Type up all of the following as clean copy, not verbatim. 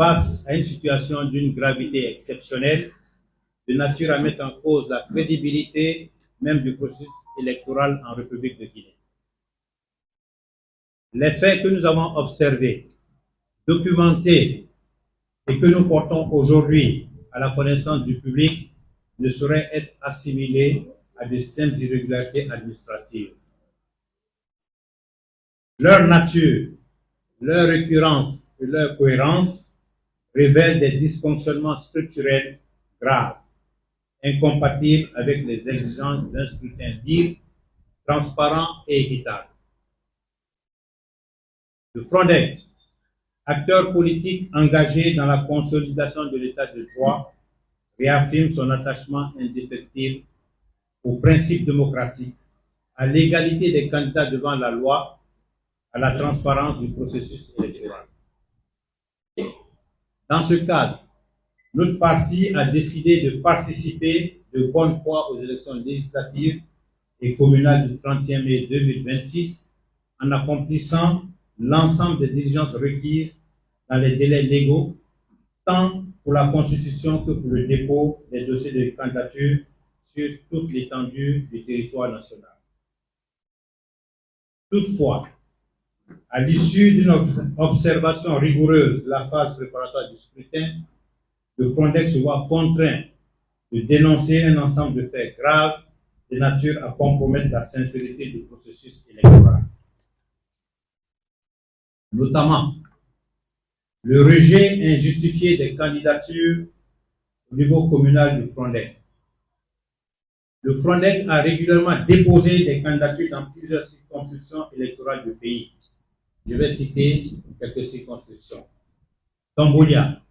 face à une situation d'une gravité exceptionnelle, de nature à mettre en cause la crédibilité même du processus électoral en République de Guinée. Les faits que nous avons observés, documentés et que nous portons aujourd'hui à la connaissance du public ne sauraient être assimilés à de simples irrégularités administratives. Leur nature, leur récurrence et leur cohérence révèlent des dysfonctionnements structurels graves, incompatibles avec les exigences d'un scrutin libre, transparent et équitable. Le Frondec, acteur politique engagé dans la consolidation de l'état de droit, réaffirme son attachement indéfectible aux principes démocratiques, à l'égalité des candidats devant la loi, à la transparence du processus électoral. Dans ce cadre, notre parti a décidé de participer de bonne foi aux élections législatives et communales du 31 mai 2026 en accomplissant l'ensemble des diligences requises dans les délais légaux, tant pour la constitution que pour le dépôt des dossiers de candidature sur toute l'étendue du territoire national. Toutefois, à l'issue d'une observation rigoureuse de la phase préparatoire du scrutin, le Frondec se voit contraint de dénoncer un ensemble de faits graves de nature à compromettre la sincérité du processus électoral. Notamment, le rejet injustifié des candidatures au niveau communal du Frondec. Le Frondec a régulièrement déposé des candidatures dans plusieurs circonscriptions électorales du pays. Je vais citer quelques circonscriptions. Tombolia,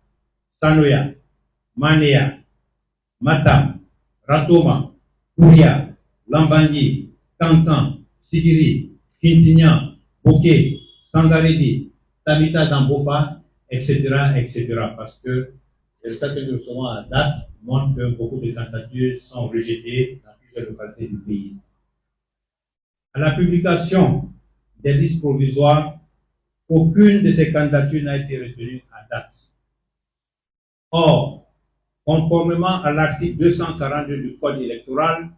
Sanoya, Manea, Matam, Ratoma, Kouria, Lambangui, Kankan, Sigiri, Kintignan, Bokeh, Sangaredi, Tabita Dambofa, etc., etc. Parce que les résultats que nous recevons à date montrent que beaucoup de candidatures sont rejetées dans plusieurs localités du pays. À la publication des listes provisoires, aucune de ces candidatures n'a été retenue à date. Or, conformément à l'article 242 du Code électoral,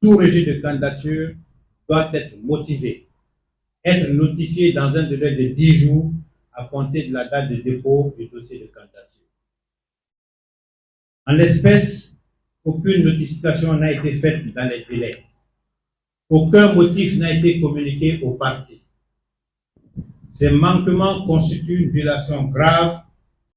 tout rejet de candidature doit être motivé, être notifié dans un délai de 10 jours à compter de la date de dépôt du dossier de candidature. En l'espèce, aucune notification n'a été faite dans les délais. Aucun motif n'a été communiqué aux partis. Ces manquements constituent une violation grave